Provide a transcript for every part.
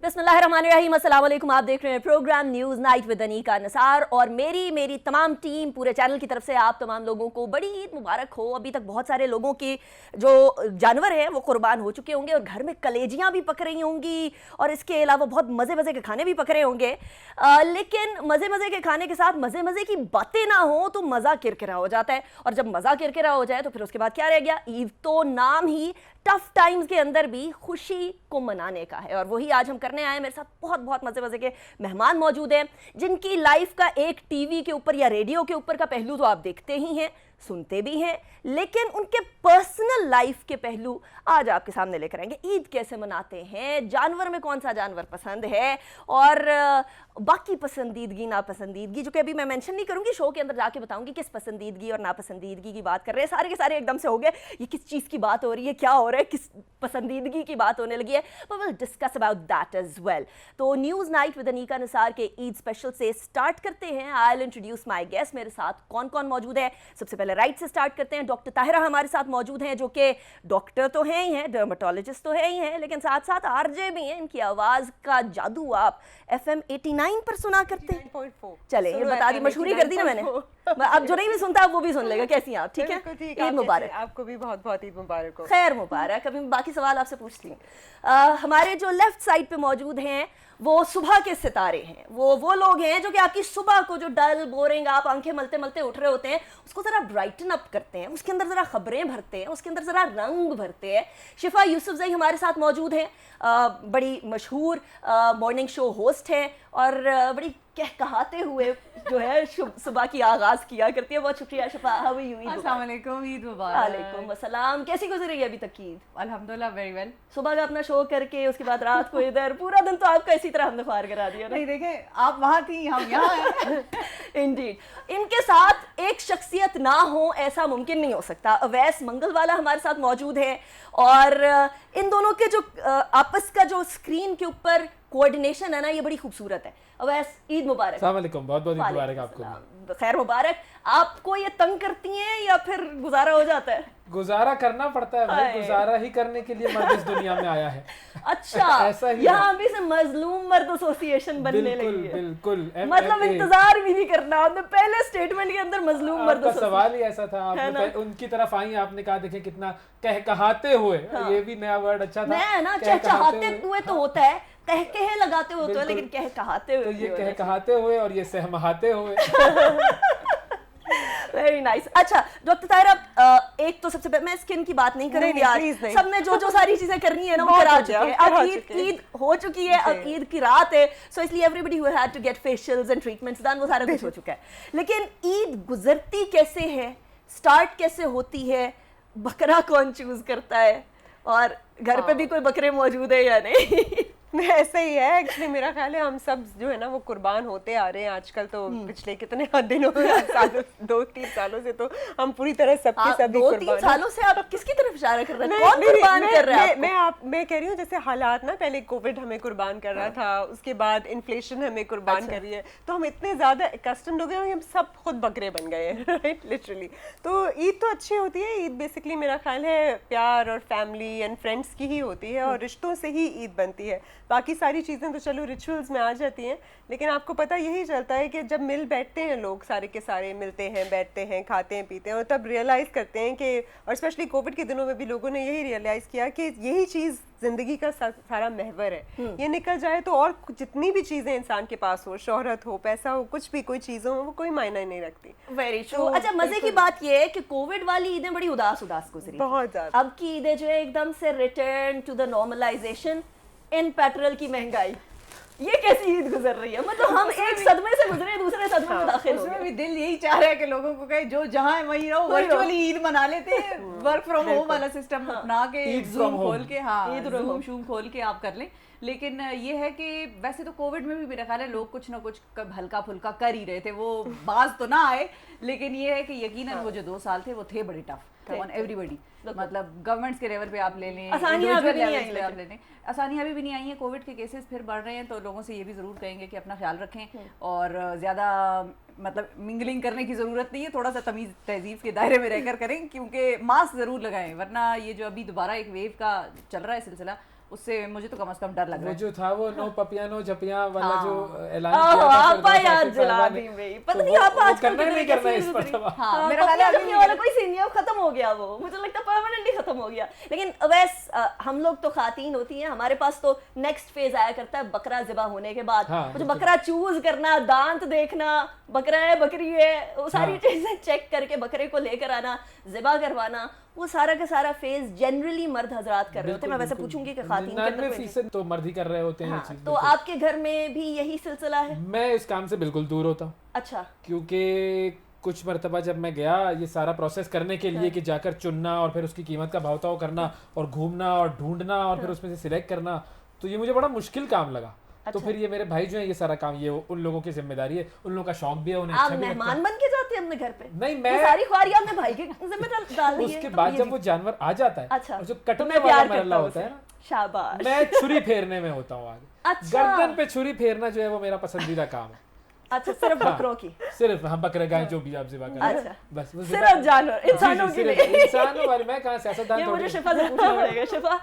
बिस्मिल्लाहिर्रहमानिर्रहीम, अस्सलाम वालेकुम। आप देख रहे हैं programme News night with Anika Nisar और मेरी तमाम टीम पूरे चैनल की तरफ से आप तमाम लोगों को बड़ी ईद मुबारक हो। अभी तक बहुत सारे लोगों की जो जानवर हैं वो कुर्बान हो चुके होंगे और घर में कलेजियाँ भी पक रही होंगी और इसके अलावा बहुत मज़े मज़े के खाने भी पक रहे होंगे। लेकिन मज़े मज़े के खाने के साथ मज़े मज़े की बातें ना हो तो मज़ा किरकिरा हो जाता है, और जब मज़ा किरकिरा हो जाए तो फिर उसके बाद क्या रह गया। ईद तो नाम ही टफ टाइम्स के अंदर भी खुशी को मनाने का है, और वही आज हम करने आए हैं। मेरे साथ बहुत बहुत मजे मजे के मेहमान मौजूद हैं जिनकी लाइफ का एक टीवी के ऊपर या रेडियो के ऊपर का पहलू तो आप देखते ही हैं, सुनते भी हैं, लेकिन उनके पर्सनल लाइफ के पहलू आज आपके सामने लेकर आएंगे। ईद कैसे मनाते हैं, जानवर में कौन सा जानवर पसंद है, और बाकी पसंदीदगी नापसंदीदगी जो कि अभी मैं मेंशन नहीं करूंगी, शो के अंदर जाके बताऊंगी किस पसंदीदगी और नापसंदीदगी की बात कर रहे हैं। सारे के सारे एकदम से हो गए, ये किस चीज़ की बात हो रही है, क्या हो रहा है, किस पसंदीदगी की बात होने लगी है। But will discuss about that as well. तो news night with Anika Nisar के ईद स्पेशल से स्टार्ट करते हैं। I will introduce my guest. मेरे साथ कौन कौन मौजूद है, सबसे पहले राइट से स्टार्ट करते हैं। डॉक्टर ताहिरा हमारे साथ मौजूद हैं, जो कि डॉक्टर तो हैं ही हैं, डर्मेटोलॉजिस्ट तो है ही हैं, लेकिन साथ साथ आरजे भी हैं। इनकी आवाज़ का जादू आप FM 89 पर सुना करते हैं। 89.4 चले ये बता दी, मशहूरी कर दी ना मैंने। अब जो नहीं भी सुनता वो भी सुन लेगा। कैसी हैं आप? ठीक है, ईद मुबारक। आपको भी बहुत बहुत ईद मुबारक हो। खैर मुबारक। अभी मैं बाकी सवाल आपसे पूछती हूँ। हमारे जो लेफ्ट साइड पे मौजूद हैं वो सुबह के सितारे हैं। वो लोग हैं जो कि आपकी सुबह को जो डल बोरिंग आप आंखें मलते मलते उठ रहे होते हैं उसको ज़रा ब्राइटन अप करते हैं, उसके अंदर ज़रा खबरें भरते हैं, उसके अंदर ज़रा रंग भरते हैं। शिफा यूसुफजई हमारे साथ मौजूद हैं, बड़ी मशहूर मॉर्निंग शो होस्ट हैं और बड़ी कहकहाते हुए जो है सुबह की आगाज़ किया करती है। बहुत शुक्रिया शिफा। How are you? अस्सलाम वालेकुम, ईद मुबारक। वालेकुम अस्सलाम। कैसी गुजरी है अभी तक की ईद? अल्हम्दुलिल्लाह वेरी वेल। सुबह का अपना शो करके उसके बाद रात को इधर पूरा दिन तो आपका इसी तरह हमने ख्वार करा दिया ना। नहीं देखें, आप वहाँ थी, हम यहाँ हैं। इंडीड। इनके साथ एक शख्सियत ना हो ऐसा मुमकिन नहीं हो सकता। अवैस मंगलवाला हमारे साथ मौजूद है और इन दोनों के जो आपस का जो स्क्रीन के ऊपर कोऑर्डिनेशन है ना, ये बड़ी खूबसूरत है। अवैस, ईद मुबारक। अस्सलाम वालेकुम, बहुत बहुत ईद मुबारक आपको। खैर मुबारक। आपको ये तंग करती हैं या फिर गुजारा हो जाता है? गुजारा करना पड़ता है भाई, गुजारा ही करने के लिए मर्द इस दुनिया में आया है। अच्छा, ऐसा ही यहाँ भी से मजलूम मर्द एसोसिएशन बनने लगी है। बिल्कुल, मतलब इंतजार भी नहीं करना। आपने पहले स्टेटमेंट के अंदर मजलूम मर्द का सवाल ही ऐसा था। आपने उनकी तरफ आई, आपने कहा देखें कितना कहकहाते हुए। ये भी नया वर्ड अच्छा था। नया है ना, चहचहाते हुए तो होता है, कह लगाते हुए होता है, लेकिन कहकहाते हुए तो ये कहकहाते हुए और ये सहमहाते हुए। Very nice. अच्छा डॉक्टर ताहिरा, एक तो सबसे पहले मैं स्किन की बात नहीं करूंगी आज। सबने जो सारी चीजें करनी है ना वो करा चुके हैं। अब ईद हो चुकी है, अब ईद की रात है, सो इसलिए everybody who had to get facials and treatments done, वो सारा कुछ हो चुका है। लेकिन ईद गुजरती कैसे है, स्टार्ट कैसे होती है, बकरा कौन चूज करता है, और घर पे भी कोई बकरे मौजूद है या नहीं? ऐसा ही है एक्चुअली। मेरा ख्याल है हम सब जो है ना वो कुर्बान होते आ रहे हैं आजकल। तो पिछले कितने दिनों सालों 2-3 सालों से तो हम पूरी तरह सबके सभी 2-3 सालों से आप किसकी तरफ इशारा कर रहे हैं? कौन कुर्बान कर रहा है? मैं कह रही हूँ जैसे हालात ना, पहले कोविड हमें कुर्बान कर रहा था, उसके बाद इन्फ्लेशन हमें कुर्बान कर रही है, तो हम इतने ज्यादा कस्टम्ड हो गए हैं, हम सब खुद बकरे बन गए हैं, राइट, लिटरली। तो ईद तो अच्छी होती है। ईद बेसिकली मेरा ख्याल है प्यार और फैमिली एंड फ्रेंड्स की ही होती है, और रिश्तों से ही ईद बनती है। बाकी सारी चीज़ें तो चलो रिचुअल्स में आ जाती हैं, लेकिन आपको पता यही चलता है कि जब मिल बैठते हैं लोग, सारे के सारे मिलते हैं, बैठते हैं, खाते हैं, पीते हैं, और तब रियलाइज़ करते हैं कि, और स्पेशली कोविड के दिनों में भी लोगों ने यही रियलाइज़ किया कि यही चीज़ ज़िंदगी का सारा महवर है। ये निकल जाए तो और जितनी भी चीज़ें इंसान के पास हो, शोहरत हो, पैसा हो, कुछ भी कोई चीज़ हो, वो कोई मायना नहीं रखती। Very true. अच्छा, मजे की बात ये है कि कोविड वाली ईदें बड़ी उदास गुजरी, बहुत ज़्यादा। अब की ईदें जो है एकदम से return to the normalization in petrol की महंगाई। ये कैसी ईद गुजर रही है? मतलब हम एक सदमे से गुजरे दूसरे सदमे में दाखिल हो गए। उसमें भी दिल यही चाह रहा है कि लोगों को कहे जो जहाँ है वहीं रहो, वर्चुअली ईद मना लेते हैं, वर्क फ्रॉम होम वाला सिस्टम अपना के, जूम खोल के, हाँ जूम शूम खोल के आप कर लें। लेकिन ये है कि वैसे तो कोविड में भी मेरा ख्याल है लोग कुछ ना कुछ हल्का फुल्का कर ही रहे थे, वो बाज तो ना आए, लेकिन ये है कि यकीनन वो जो 2 साल थे वो थे बड़े टफ ऑन एवरीबॉडी। मतलब गवर्नमेंट्स के लेवल पे आप ले लें, आसानियां भी नहीं आई, आसानियां भी नहीं आई हैं। कोविड के केसेस फिर बढ़ रहे हैं, तो लोगों से ये भी ज़रूर कहेंगे कि अपना ख्याल रखें और ज़्यादा मतलब मिंगलिंग करने की ज़रूरत नहीं है, थोड़ा सा तमीज़ तहजीब के दायरे में रहकर करें, क्योंकि मास्क ज़रूर लगाएं, वरना ये जो अभी दोबारा एक वेव का चल रहा है सिलसिला, उससे मुझे तो कम से कम डर लग रहा वो है। जो था वो नो पपिया नो झपिया वाला हाँ। जो ऐलान किया था आपा फिरदौस याद आसिफ दिला साहिबा दी ने, भाई, तो पता नहीं वो- आपा वो आजकल करना ही कितने नहीं करना है कैसे इस पर गुजरी। दवा। हाँ, मेरा ख्याल पपिया है अभी झपकिया वाला कोई सीन नहीं है, अब खत्म हो गया वो, मुझे लगता है परमानेंटली खत्म हो गया। लेकिन हम लोग तो खातीन होती हैं, हमारे पास तो नेक्स्ट फेज आया करता है बकरा ज़िबा होने के बाद। हाँ, मुझे बकरा चूज करना, दांत देखना, बकरा है बकरी है, वो सारी हाँ। चीजें चेक करके बकरे को लेकर आना, ज़िबा करवाना, वो सारा का सारा फेज जनरली मर्द हजरात कर रहे होते हैं। मैं वैसे पूछूंगी कि खातीन के अंदर कोई- 99% तो मर्द ही कर रहे होते हैं ये हाँ, चीज़, तो बिल्कुल। आपके घर में भी यही सिलसिला है? मैं इस काम से बिल्कुल दूर होता हूँ, अच्छा, क्योंकि कुछ मरतबा जब मैं गया ये सारा प्रोसेस करने के लिए कि जाकर चुनना और फिर उसकी कीमत का भाव ताव करना और घूमना और ढूंढना और फिर उसमें से सिलेक्ट करना, तो ये मुझे बड़ा मुश्किल काम लगा। तो फिर ये मेरे भाई जो है ये सारा काम ये उन लोगों की जिम्मेदारी है, उन लोगों का शौक भी है, उन्हें आप अच्छा भी लगता मेहमान है। बन के जाते हैं अपने घर पे? नहीं, ये मैं सारी ख्वारी आपने भाई के जिम्मे डाल दी है? उसके तो बाद ये जब भी- वो जानवर आ जाता है अच्छा, और जो तो कटने मैं वाला प्यार मरला करता हूँ होता है उसे। ना, शाबाश। मैं छुरी फेरने में होता हूँ आगे। अच्छा। गर्दन पे छुरी फेरना जो है वो मेरा पसंदीदा काम है। अच्छा, सिर्फ बकरों की? सिर्फ हम बकरे गाय जो भी आप ज़िबा करें, अच्छा। बस वो सिर्फ जानवर, जी, इंसानों जी, के सिर्फ लिए? इंसानों वाले, मैं कहाँ सियासतदान ये थोड़ी मुझे हूँ। शिफा से पूछना पड़ेगा। शिफा,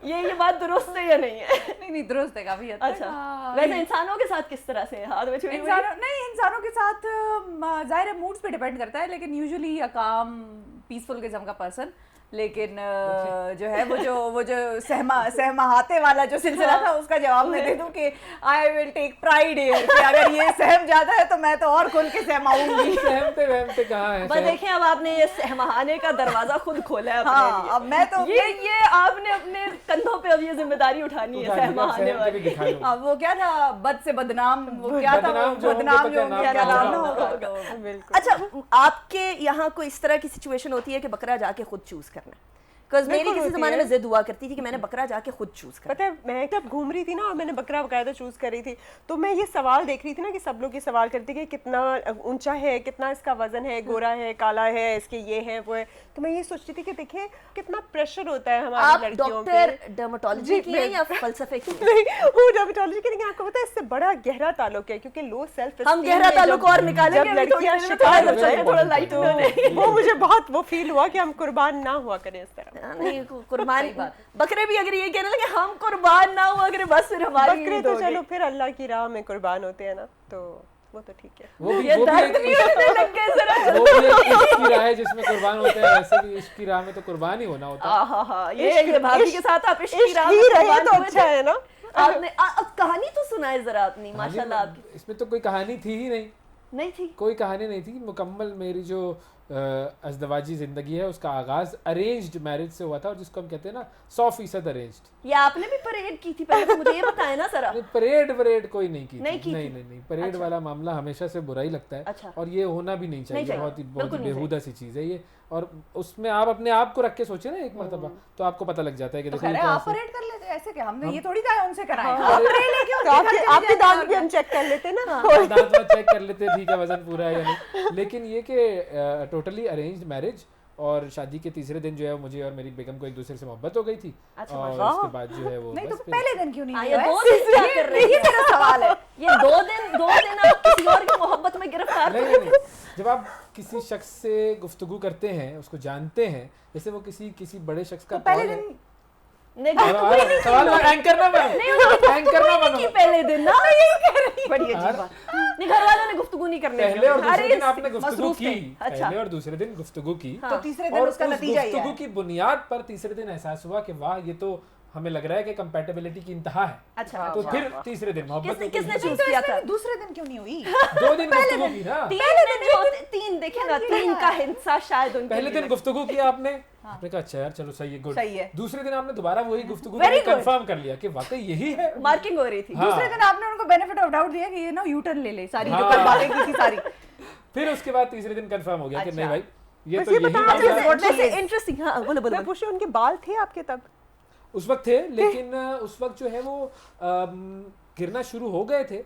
ये बात दुरुस्त है या नहीं है? नहीं नहीं, दुरुस्त है काफी हद तक। अच्छा, हाँ, वैसे इंसानों के साथ किस तरह से हाथ में छुरी हुई? इंसानों के साथ जाहिर है मूड्स पे डिपेंड करता है, लेकिन यूजुअली अ काम पीसफुल किस्म का पर्सन, लेकिन जो है वो जो सहमाहाते वाला जो सिलसिला था उसका जवाब मैं दे दूं कि I will take pride here कि अगर ये सहम जाता है तो मैं तो और खुल के सहमाऊंगी। सहमते वहमते कहाँ है, बस देखें, अब आपने ये सहमाने का दरवाजा खुद खोला है अपने हाँ, लिए। अब मैं तो ये आपने अपने कंधों पे अब ये जिम्मेदारी उठानी है, सहमाने सहम के भी वाली। दिखा लो। अब वो क्या था, बद से बदनाम, वो क्या था, बदनाम जो बदनाम होंगे जो तो होंगे क्या क्या नाम नाम ना होगा। होगा तो बिल्कुल। अच्छा, आपके यहाँ कोई इस तरह की सिचुएशन होती है कि बकरा जाके खुद चूज करना है? बिकॉज मेरी बिल्कुल किसी होती जमाने है। में जिद हुआ करती थी कि मैंने बकरा जाके खुद चूज करना। पता है, मैं जब घूम रही थी ना और मैंने बकरा बकायदा चूज कर रही थी, तो मैं ये सवाल देख रही थी ना कि सब लोग ये सवाल करते कि कितना ऊंचा है, कितना इसका वजन है, गोरा है, काला है, इसके ये है वो है, तो मैं ये सोचती थी कि देखिए कितना प्रेशर होता है आप हमारी लड़कियों पे। डॉक्टर डर्मेटोलॉजी की हैं या फलसफे की? नहीं, वो डर्मेटोलॉजी की, लेकिन आपको पता है इससे बड़ा गहरा ताल्लुक है, क्योंकि लो सेल्फ हम गहरा ताल्लुक और निकालेंगे अभी थोड़ी देर में, शिकार हो जाए थोड़ा लाइट तो होने। वो मुझे बहुत वो फील हुआ कि हम कुर्बान ना हुआ करें इस तरह। नहीं, कुर्बान बकरे भी अगर ये कहने लगे हम कुर्बान ना हुआ करें, बस फिर हमारी बकरे ईद तो होगी। चलो फिर अल्लाह की राह में कुर्बान होते हैं ना, तो वो तो ठीक है। वो भी ये वो भी दर्द एक नहीं होने लग गए जरा। वो भी एक इश्क की राह है जिसमें कुर्बान होते हैं, ऐसे भी इश्क की राह में तो कुर्बान ही होना होता है। आहा, ये भाभी के साथ आप इश्क की राह ही में रहे कुर्बान तो हुए अच्छा थे। है ना। आपने अब कहानी तो सुनाए जरा अपनी, माशाल्लाह आपकी। इसमें तो कोई कहानी थी ही नहीं, नहीं थी? कोई कहानी नहीं थी। मुकम्मल मेरी जो अज़दवाजी ज़िंदगी है उसका आगाज़ अरेंज्ड मैरिज से हुआ था, और जिसको हम कहते हैं ना 100% अरेंज्ड। ये आपने भी परेड की थी पहले, तो मुझे ये बताए ना जरा। नहीं, परेड कोई नहीं की नहीं थी। की नहीं थी। नहीं नहीं, परेड वाला मामला हमेशा से बुरा ही लगता है, अच्छा। और ये होना भी नहीं चाहिए, चाहिए, बहुत ही बिल्कुल नहीं बेहुदा सी चीज़ है ये। और उसमें आप अपने आप को रख के सोचे ना एक मरतबा, तो आपको पता लग जाता है कि तो देखो खैर ये है, आप कैसे- परेड कर लेते, ऐसे क्या हमने ये थोड़ी कहा उनसे कराएं। हाँ, आप परेड लेके तो आपके दांत भी हम चेक कर लेते ना। दांत वांत चेक कर लेते ठीक है, वजन पूरा है या नहीं। लेकिन ये कि टोटली अरेंज्ड मैरिज, और शादी के तीसरे दिन जो है मुझे और मेरी बेगम को एक दूसरे से मोहब्बत हो गई थी, अच्छा, और माशाल्लाह। उसके बाद जो है वो नहीं तो बस फिर- पहले दिन क्यों नहीं हाँ, हुआ ये है? 2 दिन क्या कर रही ये है? मेरा सवाल है। ये 2 दिन आप किसी और की मोहब्बत में गिरफ्तार नहीं नहीं नहीं, जब आप किसी शख्स से गुफ्तगू करते हैं, उसको जानते हैं, जैसे वो किसी बड़े शख्स का तो पहले कौन है- दिन नहीं, सवाल एंकर ना बनो, एंकर ना की बनो। पहले दिन ना, यही कह रही बड़ी अजीब बात। नहीं, घर वालों ने गुफ्तगू नहीं करने दी। पहले और दूसरे अरे दिन आपने गुफ्तगू मसरूफ की, थे। अच्छा, पहले और दूसरे दिन गुफ्तगू की, तो तीसरे दिन और उसका उस नतीजा ही गुफ्तगू है। की बुनियाद पर तीसरे दिन एहसास हुआ कि वाह ये तो हमें लग रहा है कि कंपैटिबिलिटी की इंतहा है, अच्छा, तो अच्छा। फिर तीसरे दिन मोहब्बत किसने हो गई। चूज किया था? दूसरे दिन क्यों नहीं हुई? 2 दिन गुफ्तगू की ना, 3 देखे ना, 3 का हिस्सा शायद उनके पहले लिए दिन गुफ्तगू किया आपने, आपने कहा अच्छा यार चलो सही है, गुड। सही है। दूसरे दिन आपने दोबारा वही गुफ्तगू Very good. कंफर्म कर लिया कि वाकई यही है। मार्किंग हो रही थी। हाँ। दूसरे दिन आपने उनको बेनिफिट ऑफ डाउट दिया कि ये ना यू टर्न ले ले, सारी जो हाँ। कल बातें की थी सारी। फिर उसके बाद तीसरे दिन कंफर्म हो गया कि अच्छा। नहीं भाई ये बस तो ये यही बताओ, मामला है। वैसे वैसे इंटरेस्टिंग। हाँ, बोलो बोलो। मैं पूछ रही हूँ, उनके बाल थे आपके तब? उस वक्त थे, लेकिन उस वक्त जो है वो गिरना शुरू हो गए थे,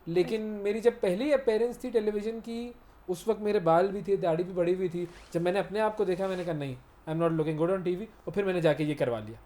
लेकिन मेरी जब पहली अपीयरेंस थी टेलीविजन की, उस वक्त मेरे बाल भी थे, दाढ़ी भी बढ़ी हुई थी। जब मैंने अपने आप को देखा, मैंने कहा नहीं, I am not looking good on TV, और फिर मैंने जाके ये करवा लिया।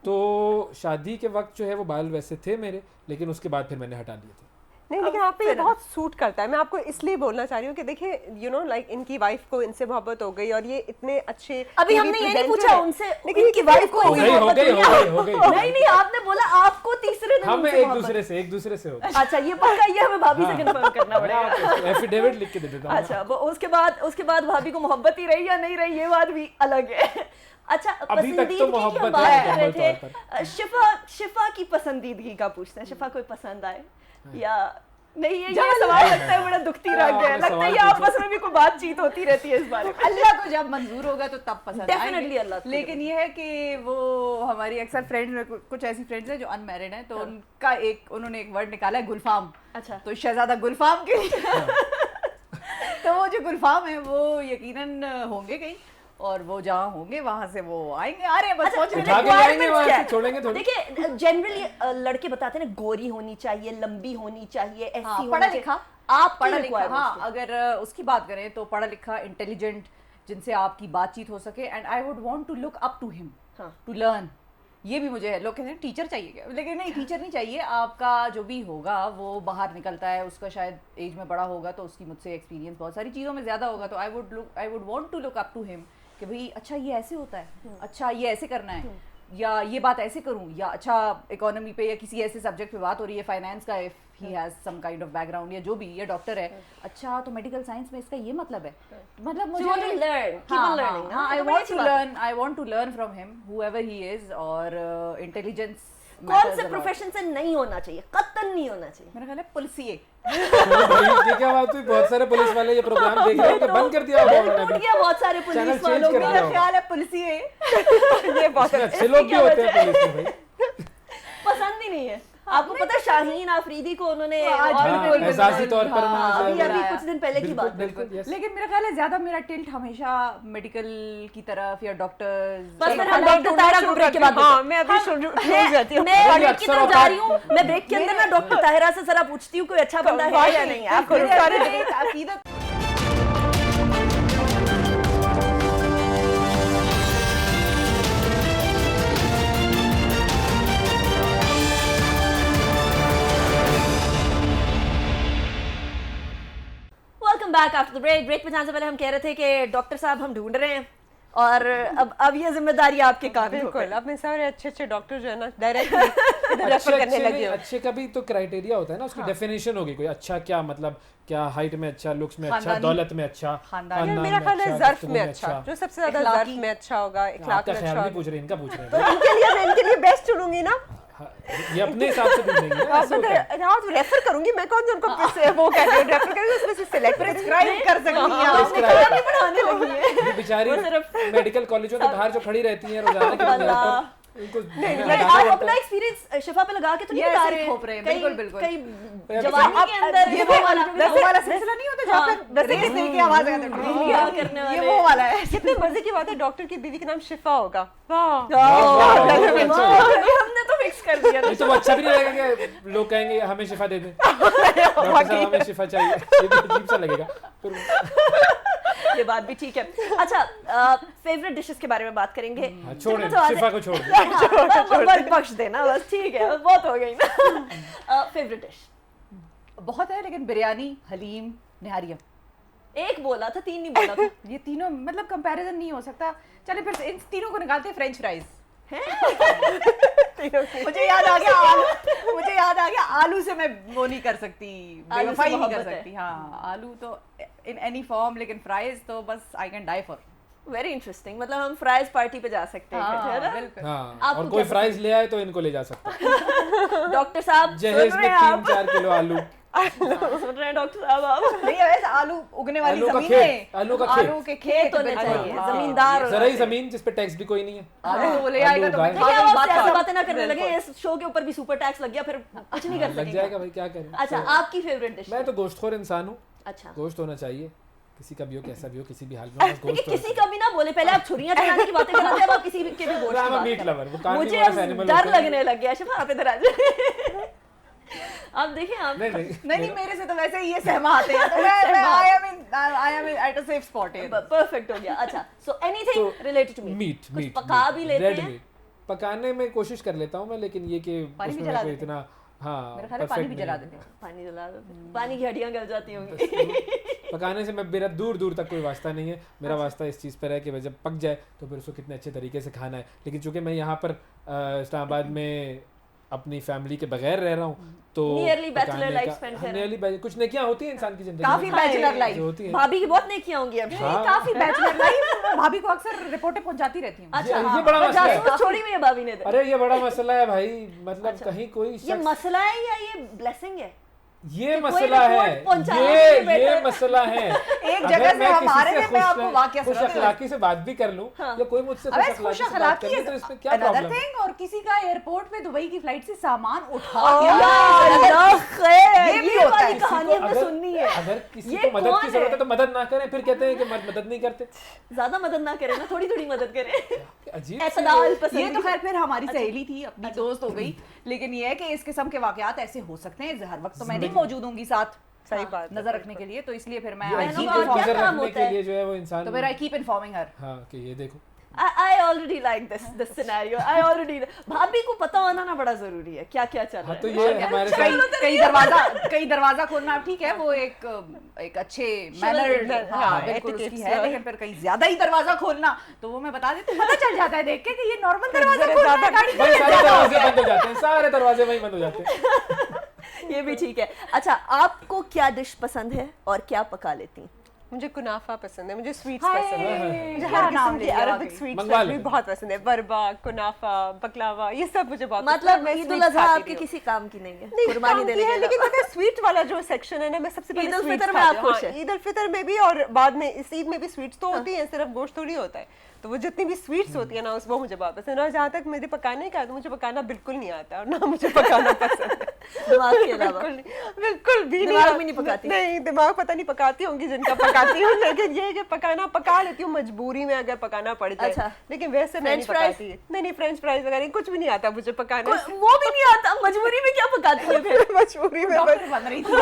तो शादी के वक्त जो है वो बाल वैसे थे मेरे, लेकिन उसके बाद फिर मैंने हटा लिए थे। नहीं, लेकिन आप पे ये बहुत सूट करता है। मैं आपको इसलिए बोलना चाह रही हूँ कि देखिए यू नो लाइक इनकी वाइफ को इनसे मोहब्बत हो गई और ये इतने अच्छे अभी TV हमने ये नहीं presenter पूछा हैं। उनसे लेकिन उनकी वाइफ को हो गई नहीं नहीं आपने बोला आपको तीसरे दिन हमें उनसे एक मोहब्बत। दूसरे से हो अच्छा ये पक्का, ये हमें भाभी से कंफर्म करना पड़ेगा। एफिडेविट लिख के दे देता हूँ। अच्छा वो उसके बाद भाभी को मोहब्बत ही रही या नहीं रही, ये बात भी अलग है। अच्छा अभी तक तो पसंदीदगी की मोहब्बत हम बात है कर रहे मुकम्मल तौर थे। शिफा की पसंदीदगी का पूछते हैं, शिफा कोई पसंद आए या नहीं? ये सवाल लगता है बड़ा दुखती रह गया, लगता है ये आपस में भी कोई बातचीत होती रहती है इस बारे में। अल्लाह को जब मंजूर होगा तो तब पसंद Definitely आएंगे। अल्लाह को लेकिन ये है कि वो हमारी अक्सर फ्रेंड्स में कुछ ऐसी फ्रेंड्स हैं जो अनमैरिड हैं, तो उन्होंने एक वर्ड निकाला है गुलफाम। अच्छा तो शहजादा गुलफाम के तो वो जो गुलफाम है वो यकीनन होंगे कहीं, और वो जहाँ होंगे वहां से वो आएंगे, आ रहे हैं बस सोच रहे उठा हैं। के लाएंगे requirements वहां क्या से, है? छोड़ेंगे थोड़ी। देखिए जनरली लड़के बताते हैं ना, गोरी होनी चाहिए, लंबी होनी चाहिए, ऐसी हाँ, होनी पढ़ा चाहिए। लिखा, आप पढ़ा लिखा, हाँ, अगर उसकी बात करें तो पढ़ा लिखा, इंटेलिजेंट, जिनसे आपकी बातचीत हो सके, and I would want to look up to him, हाँ। To learn. ये भी मुझे है, लोग कहते हैं टीचर चाहिए क्या, लेकिन नहीं, टीचर नहीं चाहिए। आपका जो भी होगा वो बाहर निकलता है, उसका शायद एज में बड़ा होगा तो उसकी मुझसे एक्सपीरियंस बहुत सारी चीज़ों में ज़्यादा होगा, तो I would want to look up to him कि भाई अच्छा ये ऐसे होता है, अच्छा ये ऐसे करना है, या ये बात ऐसे करूं, या अच्छा इकोनॉमी पे या किसी ऐसे सब्जेक्ट पे बात हो रही है, फाइनेंस का, if he has some kind of background, या जो भी, या डॉक्टर है, अच्छा तो मेडिकल साइंस में इसका ये मतलब है, मतलब मुझे want to learn, keep on learning, हाँ, आई तो बड़ी वांट अच्छी टू बात है। Learn, I want to learn from him whoever he is, और इंटेलिजेंस कौन से प्रोफेशन से नहीं होना चाहिए, कतई नहीं होना चाहिए? मेरा ख्याल है पुलिसिए। ये क्या बात हुई, बहुत सारे पुलिस वाले ये प्रोग्राम देख रहे हैं कि बंद कर दिया होगा दिल उन्होंने टूट अभी। गया बहुत सारे चैनल पुलिस चेंज वालों कर का। दिया मेरा ख्याल है पुलिसिए। ये बहुत इसमें अच्छे लोग भी क्या होते हैं वजह है? पुलिस में भाई। पसंद ही नहीं है। आपको पता है शाहीन आफरीदी को उन्होंने आज और बिल्कुल, कोई- एहसासी तौर पर हाँ, ना अभी अभी कुछ दिन पहले की बात है। बिल्कुल yes। लेकिन मेरा ख्याल है ज्यादा मेरा टिल्ट हमेशा मेडिकल की तरफ या डॉक्टर्स। बस फिर हम मैं डॉक्टर ताहिरा को ब्रेक के बाद हाँ, मैं अभी शुरू जाती हूँ। मैं अभी ऑडिट की अक्सर तरफ जा औकात- रही हूँ, मैं ब्रेक के अंदर ना डॉक्टर ताहिरा से जरा पूछती हूँ कोई अच्छा बंदा है या नहीं। आप मेरे अंदर एक अकीदत welcome back after the break पे जाने से पहले हम कह रहे थे कि डॉक्टर साहब हम ढूंढ रहे हैं और अब ये जिम्मेदारी आपके काम है। बिल्कुल, अब मैं सारे अच्छे डॉक्टर जो है ना डायरेक्टली इधर रेफर करने लगी हूँ। अच्छे का भी तो क्राइटेरिया होता है ना, उसकी डेफिनेशन होगी कोई अच्छा क्या मतलब, क्या हाइट में अच्छा, लुक्स में अच्छा, खानदानी- दौलत में अच्छा, खानदानी- खानदान मेरा में ख्याल है अच्छा, जर्फ गुफ्तगू में अच्छा, जो सबसे ज्यादा इखलाकी। जर्फ में अच्छा होगा, इखलाक आपका में ख्याल अच्छा नहीं होगा। पूछ रहे, इनका पूछ रहे तो हैं। इनके लिए मैं इनके लिए बेस्ट चुनूंगी ना। हाँ, ये अपने हिसाब से ढूंढेंगे ना, ऐसे होता है। हाँ तो रेफर करूंगी मैं, कौन सा उनको वो कह रही हूँ रेफर करेंगे, उसमें से सिलेक्ट प्रिस्क्राइब कर सकती हैं हाँ, आप। prescribe। नहीं पढ़ाने लगी है। ये बेचारी मेडिकल कॉलेजों के बाहर जो खड़ी रहती हैं रोजाना के अल्लाह। बगैर, उनको नहीं, हटाना आप पड़ता अपना है। एक्सपीरियंस शिफा पे लगा के तो नहीं ये बता ऐसे रहे थोप रहे हैं, कई- बिल्कुल, बिल्कुल। कई जवानी के अंदर ये वो वाला सिलसिला नहीं होता जहाँ पे वैसे रेस दे के आवाज आती है, क्या करने ये वाले? वो वाला है। कितने मजे की बात है, डॉक्टर की बीवी का नाम शिफा होगा। वाह हमने तो फिक्स कर दिया नहीं तो वो अच्छा भी नहीं लगेगा कि लोग कहेंगे हमें शिफा दे दें, डॉक्टर साहब हमें शिफा चाहिए, ये भी अजीब सा लगेगा। ये बात भी ठीक है। अच्छा फेवरेट डिशेस के बारे में बात करेंगे। हाँ, छोड़ चलो, दे, तो आज- शिफा को छोड़ दे। हाँ, बख्श देना बस, ठीक है बहुत हो गई ना। फेवरेट डिश बहुत है, लेकिन बिरयानी, हलीम, निहारिया, एक बोला था, तीन नहीं बोला था। ये तीनों मतलब कंपैरिजन नहीं हो सकता। चलिए फिर इन तीनों को निकालते हैं, फ्रेंच फ्राइज। मुझे याद आ गया आलू, मुझे याद आ गया आलू से मैं वो नहीं कर सकती, आलू से बेवफाई नहीं कर मोहब्बत है। सकती। हाँ, आलू तो इन एनी फॉर्म, लेकिन फ्राइज तो बस I can die for. Very interesting, मतलब हम फ्राइज पार्टी पे जा सकते हैं, है ना? बिल्कुल। हाँ, आपको और कोई क्या फ्राइज ले आए तो इनको ले जा सकता है। डॉक्टर साहब जहेज सुन में रहे हैं आप? 3-4 किलो आलू, सुन रहे हैं डॉक्टर साहब आप? नहीं है वैसे आलू उगने वाली आलू का जमीन खेत, है, आलू का खेत। आलू के खेत होने बिल्कुल। चाहिए, हाँ। जमींदार होना जरा ही चाहिए। जमीन जिस पे टैक्स भी कोई नहीं है। आलू तो वो ले आएगा तो आलू मैं देखिए, खा आप बात ऐसी कर। बातें ना करने लगे, इस शो के ऊपर भी सुपर टैक्स लग गया, फिर कुछ नहीं कर लग सकेंगे। जाएगा भाई, क्या करें। अच्छा, आपकी फेवरेट डिश? मैं तो गोश्तखोर इंसान हूँ, अच्छा, गोश्त होना चाहिए, किसी का भी हो, कैसा भी हो, किसी भी हाल में, बस गोश्त देखिए होना किसी का भी ना बोले, पहले आप छुरियां चलाने की बातें कर रहे थे, अब आप किसी के भी गोश्त की I'm a बात meat कर रहे lover, वो हैं। carnivorous मुझे अब animal डर होते हैं। लगने लग गया शिफा, आप इधर आ जाइए। आप देखें आप नहीं नहीं नहीं मेरे से तो वैसे ही ये सहमा आते हैं, तो मैं I am at a safe spot है। परफेक्ट हो गया। अच्छा, so anything related to meat, कुछ मीट पका भी लेते रेड हैं? मीट पकाने में कोशिश कर लेता हूँ मैं, लेकिन ये कि पानी भी उसमें जला कोई देते इतना हाँ मेरा ख्याल है पानी perfect भी नहीं जला है। देते हैं। पानी जला दो, पानी की हड्डियां गल जाती होंगी। पकाने से मैं मेरा दूर दूर तक कोई वास्ता नहीं है, मेरा वास्ता इस चीज़ पर है कि वह जब पक जाए तो फिर उसको कितने अच्छे तरीके से खाना है। लेकिन चूंकि मैं यहाँ पर इस्लामाबाद में अपनी फैमिली के बगैर रह रहा हूँ तो Nearly bachelor पकाने life का- spend हाँ, कर रहे हैं। nearly कुछ नेकियां होती हैं इंसान की जिंदगी काफी में, बैचलर जो लाइफ, होती हैं। भाभी की बहुत नेकियां होंगी अब। हाँ। काफी बैचलर लाइफ। भाभी को अक्सर रिपोर्टें पहुंचाती रहती हूँ। अच्छा, ये बड़ा और मसला है। जासूस छोड़ी हुई है भाभी ने तो। अरे ये बड़ा मसला है भाई, मतलब कहीं कोई ये शख्स मसला है या ये ब्लेसिंग है? ये कि कोई मसला है, रिपोर्ट पहुंचाने के लिए बैठा ये है। मसला है। एक अगर जगह से मैं हम आ किसी रहे से थे, मैं आपको वाकया खुश सुनाती हूँ। अखलाकी से बात भी कर लूं या कोई मुझसे अबे खुश खुश अखलाकी से बात कर अखलाकी ले तो इसमें क्या अनदर प्रॉब्लम है? थिंग। और किसी का एयरपोर्ट पे दुबई की फ्लाइट से सामान उठा या के अल्लाह खैर, ये भी ये होता वाली है। कहानी हमने अगर- सुननी है। अगर किसी ये को मदद कौन की जरूरत है है? तो मदद ना करें, फिर कहते हैं कि मदद नहीं करते। ज्यादा मदद ना करें ना, थोड़ी थोड़ी मदद करें। अजीब एतदाल ये पसंद। तो खैर फिर हमारी सहेली थी, अपनी दोस्त हो गई। लेकिन ये है कि इस किस्म के वाकयात ऐसे हो सकते हैं, हर वक्त तो मैं नहीं मौजूद होंगी साथ सही बात है, नजर रखने के लिए, तो इसलिए फिर मैं ये I बहनों keep का और क्या informing- नजर काम रखने होता के है? लिए जो है वो इंसान तो फिर आई कीप इन्फॉर्मिंग हर। हाँ कि ये देखो I already like this scenario. I already भाभी को पता होना ना बड़ा जरूरी है क्या क्या चल रहा हाँ है। तो ये हमारे साथ कई दरवाजा खोलना ठीक है, वो एक अच्छे मैनर हाँ, बिल्कुल etiquette उसकी से है। और- लेकिन फिर कहीं ज्यादा ही दरवाजा खोलना तो वो मैं बता देती हूँ, पता चल जाता है देख के कि ये नॉर्मल दरवाजा जरा खोलना है, ज्यादा- गाड़ी भाई में सारे ज्यादा हो दरवाजे गया। बंद हो जाते हैं, सारे दरवाजे वहीं बंद हो जाते हैं। ये भी ठीक है। अच्छा, आपको क्या डिश पसंद है और क्या पका लेती हैं? मुझे कुनाफा पसंद है, मुझे स्वीट्स हाय, पसंद है, मुझे क्या हर नाम किस्म ले के लिया अरबिक वाकई। स्वीट्स मंगवा भी लेते बहुत पसंद है। बरबा, कुनाफा, बकलावा, ये सब मुझे बहुत पसंद मतलब है। मैं ईद उल sweets अजहा खाती आपके रही हूँ। किसी काम की नहीं है, नहीं, कुर्बानी काम देने की है, के लेकिन अलावा। पता है स्वीट वाला जो सेक्शन है ना, मैं सबसे पहले ईद उल sweets फितर में खाती आप हूँ। खुश हाँ, हैं? ईद उल फितर में भी और बाद में इस ईद में भी स्वीट्स तो होती हैं, सिर्फ गोश्त थोड़ी होता है। तो वो जितनी भी स्वीट्स होती है ना, उस वो मुझे बहुत पसंद है। और जहाँ तक मेरे पकाने का है, तो मुझे पकाना बिल्कुल नहीं आता और ना मुझे पकाना पसंद है। दिमाग के अलावा बिल्कुल नहीं, बिल्कुल भी नहीं। दिमाग में नहीं पकाती? नहीं, दिमाग पता नहीं पकाती होंगी जिनका पकाती हूँ, लेकिन ये है कि पकाना पका लेती हूँ मजबूरी में अगर पकाना पड़ जाए। अच्छा। लेकिन वैसे मैं नहीं French fries? पकाती। नहीं, फ्रेंच फ्राइज वगैरह कुछ भी नहीं आता मुझे पकाना। वो भी नहीं आता, मजबूरी में क्या पकाती है फिर? मजबूरी में डॉक्टर बस बन रही थी।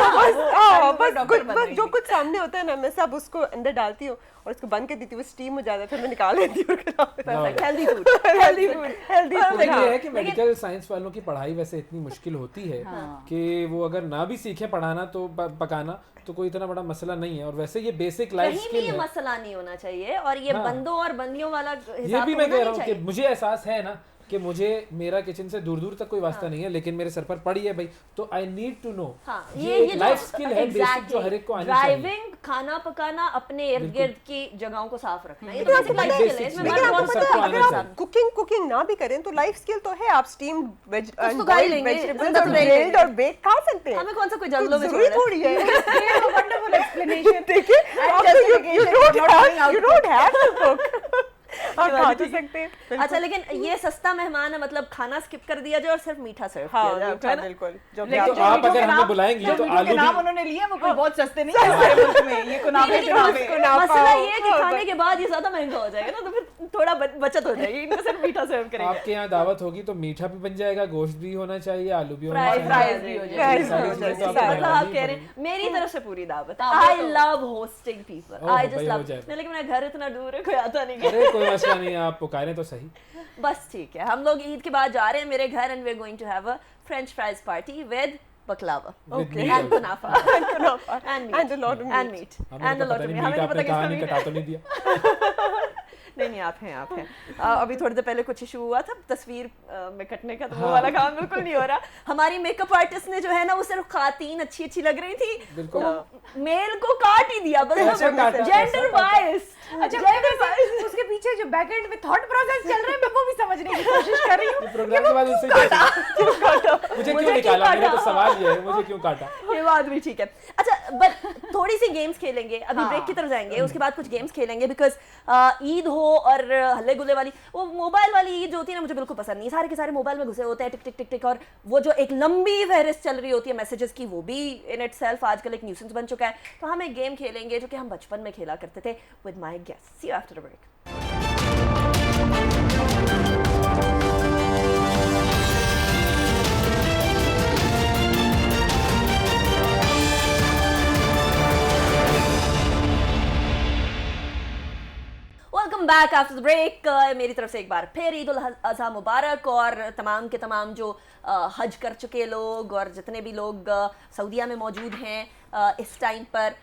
बस जो कुछ सामने होता है ना, मैं सब उसको अंदर डालती हूँ और उसको बंद कर देती हूँ, स्टीम हो जाता है, फिर मैं निकाल लेती हूँ। Perfect, healthy food, healthy food. Healthy लेकिन फूड। ये है कि मेडिकल साइंस वालों की पढ़ाई वैसे इतनी मुश्किल होती है कि वो अगर ना भी सीखे पढ़ाना तो पकाना तो कोई इतना बड़ा मसला नहीं है। और वैसे ये बेसिक लाइफ कहीं भी स्किल ये है। मसला नहीं होना चाहिए और ये हाँ। बंदों और बंदियों वाला ये हिसाब भी तो मैं होना कह नहीं रहा हूँ कि चाहिए। मुझे एहसास है ना कि मुझे मेरा किचन से दूर दूर तक कोई वास्ता नहीं है, लेकिन मेरे सर पर पड़ी है भाई, तो आई नीड टू नो। हाँ, ये एक लाइफ स्किल है बेसिक जो हर एक को आनी चाहिए। ड्राइविंग, खाना पकाना, अपने इर्द गिर्द की जगहों को साफ रखना, ये तो लेकिन बेसिक आपको लाइफ पता स्किल है। है- इसमें लेकिन बात आपको बहुत पता सबको है, आना अगर चाहिए। आप कुकिंग ना भी करें तो लाइफ स्किल तो है। आप स्टीम्ड वेज तो खा ही लेंगे, वेजिटेबल्स तो और खा ही लेंगे। ग्रिल्ड और बेक खा सकते हैं। हमें कौन सा कोई जंगलों में जरूरी छोड़ थोड़ी है। Wonderful explanation. देखिए, आप तो you don't have to cook। आप बात खा भी तो ठीक है। सकते हैं। अच्छा, लेकिन ये सस्ता मेहमान है, मतलब खाना स्किप कर दिया जाए और सिर्फ मीठा सर्व किया हाँ, जाए, मीठा है ना? बिल्कुल। जो लेकिन तो जो आप मीठों अगर के हमें नाम- बुलाएंगी जो तो मीठों के आलू नाम भी- उन्होंने लिए वो कोई बहुत सस्ते नहीं है हमारे मुल्क में। ये कुनाफे शुनाफे। मसला ये है कि हाँ, खाने के बाद ये ज्यादा महंगा हो जाएगा ना, तो फिर थोड़ा बचत हो जाएगी, इनको सिर्फ मीठा सर्व करेंगे। आपके यहाँ दावत होगी तो मीठा भी बन जाएगा, गोश्त भी होना चाहिए, आलू भी होना फ्राइज चाहिए। भी हो Fries जाएगी। भी हो जाएगी, तो सारी। मतलब आप कह रहे हैं मेरी तरफ से पूरी दावत। I love hosting people, oh, I just भाई, हो लव। जाएगा। लेकिन मेरा घर इतना दूर है, कोई आता नहीं है। अरे कोई मसला नहीं है, आप पुकारें तो सही। बस ठीक है, हम लोग ईद के बाद जा रहे हैं मेरे घर and we are going to have a French fries party with baklava Okay. And kunafa Kunafa. And And a lot of and meat. Meat हमें एंड अ तो लॉट पता ऑफ नहीं मीट। हमें मीट नहीं पता आपने किसका कहा नहीं, मीट कटा है। तो नहीं दिया। नहीं आप हैं, आप हैं। अभी थोड़ी देर पहले कुछ इशू हुआ था तस्वीर में कटने का, तो वो हाँ। वाला काम बिल्कुल नहीं हो रहा। हमारी मेकअप आर्टिस्ट ने जो है ना, वो सिर्फ खातीन अच्छी अच्छी लग रही थी, बिल्कुल। वो मेल को काट ही दिया बस। ऐसा काटा, जेंडर ऐसा काटा। बायस। अच्छा, मैं उसके पीछे जो बैकएंड में थॉट प्रोसेस चल रहा है, मैं वो भी समझने की कोशिश कर रही हूँ। प्रोग्राम के बाद उनसे मुझे क्यों निकाला, मेरा तो सवाल ये है, मुझे क्यों काटा। ये बात भी ठीक है। अच्छा, बट थोड़ी सी गेम्स खेलेंगे अभी, हाँ। ब्रेक की तरफ जाएंगे, उसके बाद कुछ गेम्स खेलेंगे बिकॉज ईद हो और हल्ले गुल्ले वाली वो मोबाइल वाली ईद जो होती है ना, मुझे बिल्कुल पसंद नहीं। सारे के सारे मोबाइल में घुसे होते हैं, टिक टिक टिक टिक, और वो जो एक लंबी फहरिस्त चल रही होती है मैसेजेस की, वो भी इन इटसेल्फ आजकल एक न्यूसेंस बन चुका है। तो हम एक गेम खेलेंगे जो कि हम बचपन में खेला करते थे with my guest. See you after the break. Welcome back after the break. मेरी तरफ से एक बार फिर ईद उल अज़हा मुबारक। और तमाम के तमाम जो हज कर चुके लोग और जितने भी लोग सऊदीया में मौजूद हैं इस टाइम पर,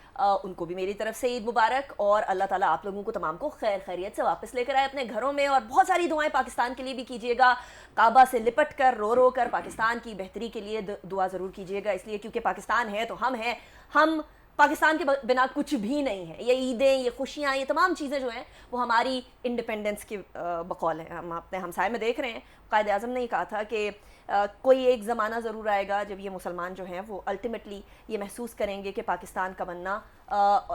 उनको भी मेरी तरफ से ईद मुबारक। और अल्लाह ताला आप लोगों को तमाम को खैर खैरियत से वापस लेकर आए अपने घरों में। और बहुत सारी दुआएं पाकिस्तान के लिए भी कीजिएगा, काबा से लिपट कर रो रो कर पाकिस्तान की बेहतरी के लिए दुआ ज़रूर कीजिएगा, इसलिए क्योंकि पाकिस्तान है तो हम हैं, हम पाकिस्तान के बिना कुछ भी नहीं है। ये ईदें, ये खुशियाँ, ये तमाम चीज़ें जो हैं वो हमारी इंडिपेंडेंस की बकौल है। हम अपने हमसाए में देख रहे हैं, कायद आज़म ने कहा था कि कोई एक ज़माना ज़रूर आएगा जब ये मुसलमान जो हैं वो अल्टीमेटली ये महसूस करेंगे कि पाकिस्तान का बनना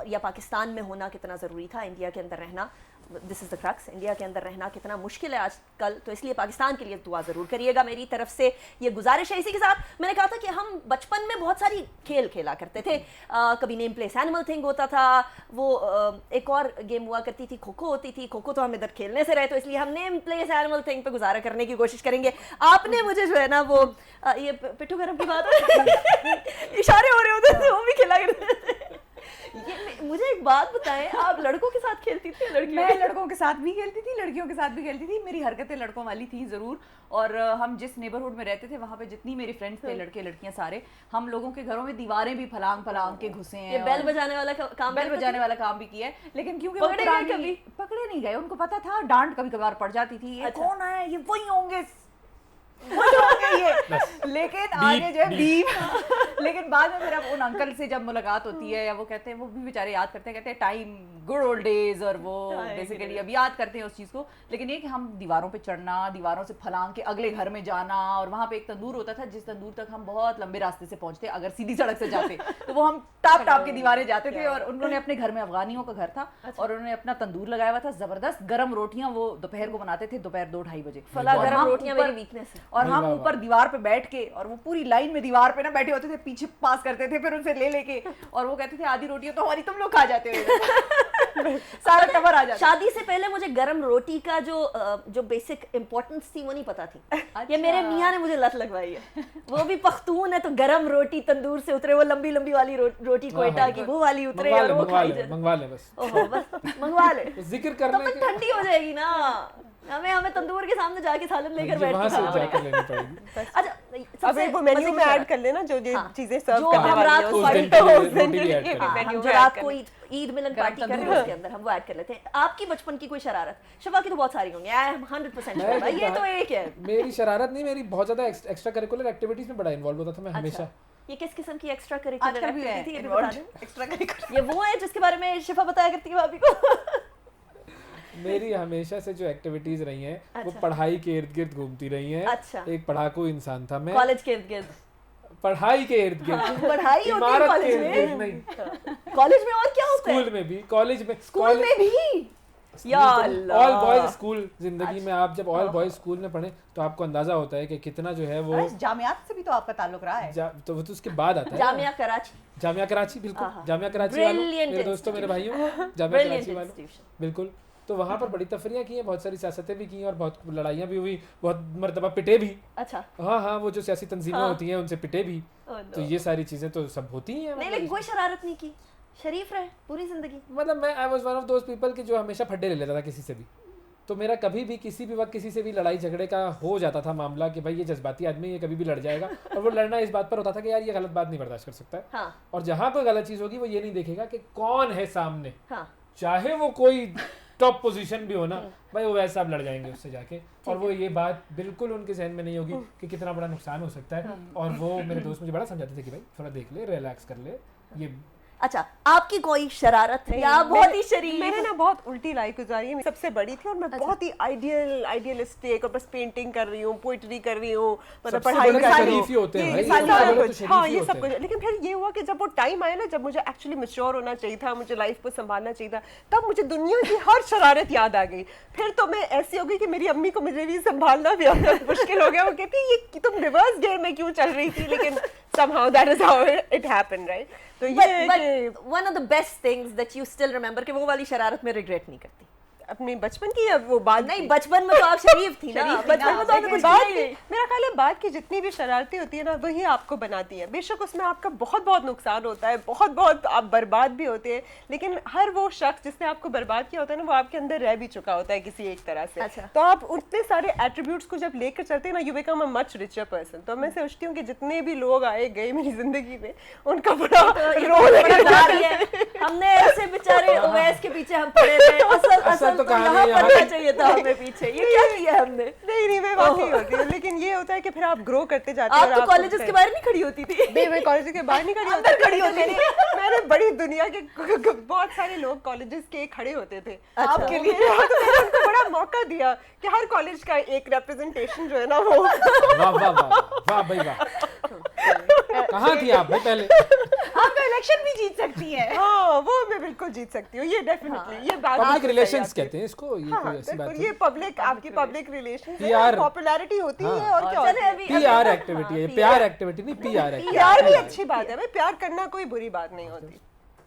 या पाकिस्तान में होना कितना ज़रूरी था, इंडिया के अंदर रहना। This is the crux, India के अंदर रहना कितना मुश्किल है आजकल। तो इसलिए पाकिस्तान के लिए दुआ ज़रूर करिएगा, मेरी तरफ से ये गुजारिश है। इसी के साथ मैंने कहा था कि हम बचपन में बहुत सारी खेल खेला करते थे। कभी नेम प्लेस एनिमल थिंग होता था, वो एक और गेम हुआ करती थी, खो खो होती थी। खो खो तो हम इधर खेलने से रहे, तो इसलिए हम नेम प्लेस एनिमल थिंग पे गुजारा करने की कोशिश करेंगे। आपने मुझे जो है ना वो ये पिट्ठू गरम की बात इशारे हो रहे होते थे, वो भी खेला करते थे। मुझे एक बात बताएं, आप लड़कों के साथ खेलती थी? मैं लड़कों के साथ भी खेलती थी, लड़कियों के साथ भी खेलती थी। मेरी हरकतें लड़कों वाली थी ज़रूर। और हम जिस नेबरहुड में रहते थे वहाँ पे जितनी मेरी फ्रेंड्स थे, लड़के लड़कियाँ सारे, हम लोगों के घरों में दीवारें भी फलांग फलांग के घुसे हैं। ये बेल बजाने वाला काम, बेल बजाने वाला काम भी किया है। लेकिन क्योंकि पकड़े नहीं गए, उनको पता था, डांट कभी कभार पड़ जाती थी, ये कौन है, ये वही होंगे ये। लेकिन आगे जो है बीप लेकिन बाद में फिर अब उन अंकल से जब मुलाकात होती है या वो कहते हैं, वो भी बेचारे याद करते हैं, कहते हैं टाइम गुड ओल्ड डेज, और वो बेसिकली अब याद करते हैं उस चीज़ को। लेकिन ये कि हम दीवारों पे चढ़ना, दीवारों से फलांग के अगले घर में जाना, और वहाँ पे एक तंदूर होता था जिस तंदूर तक हम बहुत लंबे रास्ते से पहुँचते, अगर सीधी सड़क से जाते तो वो हम टाप टाप के दीवारें जाते थे। और उन्होंने अपने घर में, अफगानियों का घर था, और उन्होंने अपना तंदूर लगाया हुआ था, जबरदस्त गर्म रोटियां वो दोपहर को बनाते थे, दोपहर 2-2:30 बजे। गर्म रोटियां मेरी वीकनेस है। और हम ऊपर दीवार पे बैठ के, और वो पूरी लाइन में दीवार पे ना बैठे होते थे, पीछे पास करते थे, फिर उनसे ले लेके, और वो कहते थे आधी रोटियां तो हमारी तुम लोग खा जाते हो। सारा टबर आ जाता। शादी से पहले मुझे गरम रोटी का जो बेसिक इंपॉर्टेंस थी वो नहीं पता थी। अच्छा। ये मेरे मियाँ ने मुझे लत लगवाई है। वो भी पख्तून है तो गरम रोटी तंदूर से उतरे, वो लंबी लंबी वाली रोटी कोयटा की वो वाली उतरे, और वो खाई जाए। मंगवा ले बस। ओहो बस मंगवा ले, जिक्र करने तो ठंडी हो जाएगी ना। हमें तंदूर के सामने जाके सालन लेकर बैठ वहां से जाकर लेनी पड़ेगी। अच्छा, अब वो मेन्यू में ऐड कर लेना जो चीजें सर्व जो करने हम वाली रात हैं, को उस पार्टी दिन के लिए रोटी भी ऐड ये करें। मेन्यू हम में जो ऐड रात कर को ईद मिलन पार्टी कर रहे हैं उसके अंदर हम वो ऐड कर लेते हैं। आपकी बचपन की कोई शरारत? शिफा की तो बहुत सारी होंगी, आई एम 100% श्योर भाई, ये तो एक है। मेरी शरारत नहीं, मेरी बहुत ज्यादा एक्स्ट्रा करिकुलर एक्टिविटीज में बड़ा इन्वॉल्व होता था मैं हमेशा। ये किस किस्म की एक्स्ट्रा करिकुलर आजकल भी है एक्टिविटी थी, ये भी बता दें। Extra curricular. ये वो है जिसके बारे में शिफा बताया करती है भाभी को। मेरी हमेशा से जो एक्टिविटीज रही हैं वो अच्छा। पढ़ाई के इर्द गिर्द घूमती रही हैं। अच्छा। एक पढ़ाकू इंसान था मैं। कॉलेज के इर्द गिर्द? पढ़ाई के इर्द गिर्द। पढ़ाई होती है इमारत के कॉलेज इर्द गिर्द में? नहीं। कॉलेज में और क्या होता है? स्कूल में भी, कॉलेज में, स्कूल में भी? या अल्लाह। All boys school. जिंदगी में आप जब ऑल बॉयज स्कूल में पढ़े तो आपको अंदाजा होता है कि कितना जो है वो जामियात से भी तो आपका ताल्लुक रहा है। तो वो तो उसके बाद आता है। जामिया कराची। जामिया कराची, बिल्कुल। आहा। जामिया कराची वालों, Brilliant मेरे दोस्तों, मेरे भाइयों, जामिया Brilliant कराची वालों, institution। बिल्कुल। तो वहाँ पर बड़ी तफरियाँ की हैं, बहुत सारी सियासतें भी की हैं, और बहुत लड़ाइयाँ भी हुई, बहुत मरतबा पिटे भी। अच्छा। हाँ, वो जो सियासी तंजीमें होती हैं उनसे पिटे भी। Oh, तो ये सारी चीजें तो सब होती ही हैं। नहीं, लेकिन कोई शरारत नहीं की, शरीफ रहे पूरी जिंदगी। मतलब मैं I was one of those people कि जो हमेशा फड्डे ले लेता था किसी से भी। तो मेरा कभी भी किसी भी वक्त किसी से भी लड़ाई झगड़े का हो जाता था मामला कि भाई ये जज्बाती आदमी, ये कभी भी लड़ जाएगा, और वो लड़ना इस बात पर होता था कि यार ये गलत बात नहीं बर्दाश्त कर सकता है। हाँ। और जहाँ कोई गलत चीज होगी वो ये नहीं देखेगा कि कौन है सामने। हाँ। चाहे वो कोई टॉप पोजीशन भी हो ना, भाई वो वैसा आप लड़ जाएंगे उससे जाके। और वो ये बात बिल्कुल उनके जहन में नहीं होगी कि कितना बड़ा नुकसान हो सकता है। और वो मेरे दोस्त मुझे बड़ा समझाते थे कि भाई थोड़ा देख ले, रिलैक्स कर ले। ये अच्छा, आपकी कोई शरारत है या बहुत ही शरीफ? मैंने ना बहुत उल्टी लाइफ गुजारी है, सबसे बड़ी थी, और मैं बहुत ही आइडियलिस्टिक, और बस पेंटिंग कर रही हूँ, पोइट्री कर रही हूँ, मतलब पढ़ाई कर रही हूँ, सारा कुछ। हाँ, ये सब कुछ। लेकिन फिर ये हुआ कि जब वो टाइम आया ना, जब मुझे एक्चुअली मैच्योर होना चाहिए था, मुझे लाइफ को संभालना चाहिए था, तब मुझे दुनिया की हर शरारत याद आ गई। फिर तो मैं ऐसी हो गई कि मेरी अम्मी को मुझे भी संभालना भी मुश्किल हो गया। वो कहती है ये तुम रिवर्स गेयर में क्यों चल रही थी, लेकिन somehow that is how it happened, right? तो but one of the best things that you still remember कि वो वाली शरारत में रिग्रेट नहीं करती? अपनी बचपन की या वो बात नहीं, बचपन में तो आप शरीफ थी ना, बचपन में तो आपने कुछ बात किया ही नहीं। मेरा ख्याल है बात की जितनी भी शरारती होती है ना वही आपको बनाती है। बेशक उसमें आपका बहुत बहुत नुकसान होता है, बहुत बहुत आप बर्बाद भी होते हैं, लेकिन हर वो शख्स जिसने आपको बर्बाद किया होता है ना वो आपके अंदर रह भी चुका होता है किसी एक तरह से। अच्छा। तो आप उतने सारे एट्रीब्यूट्स को जब लेकर चलते हैं ना, you become a much richer person. तो मैं सोचती हूँ कि जितने भी लोग आए गए मेरी जिंदगी में उनका बड़ा रोल है। हमने ऐसे बेचारे ओवैस के पीछे हम पड़े थे, असल तो तो कहानी यहाँ यहाँ पड़ना चाहिए था हमें पीछे। ये क्या किया है हमने? नहीं मैं वाकई होती हूँ, लेकिन ये होता है कि फिर आप ग्रो करते जाते हैं। आप तो कॉलेजेस के बाहर नहीं खड़ी होती थी? मैं कॉलेज के बाहर नहीं खड़ी होती, अंदर खड़ी होती थी। मैंने बड़ी दुनिया के बहुत सारे लोग कॉलेजेस के खड़े होते थे आपके लिए। तो मैंने उनको बड़ा मौका दिया कि हर कॉलेज का एक रिप्रेजेंटेशन जो है ना वो वाह वाह वाह वाह भाई वाह। कहाँ थी आप भाई पहले? आप तो इलेक्शन भी जीत सकती हैं। हाँ वो मैं बिल्कुल जीत सकती हूँ, ये डेफिनेटली ये बात पब्लिक आपकी रिलेशंस सही है। कहते हैं इसको, ये हाँ, कोई ऐसी बात बिल्कुल, ये पब्लिक आपकी पब्लिक रिलेशन PR पॉपुलैरिटी होती है हाँ। और क्या चले होती है। अभी PR एक्टिविटी है, प्यार एक्टिविटी नहीं, PR एक्टिविटी। प्यार भी अच्छी बात है भाई, प्यार करना कोई बुरी बात नहीं होती।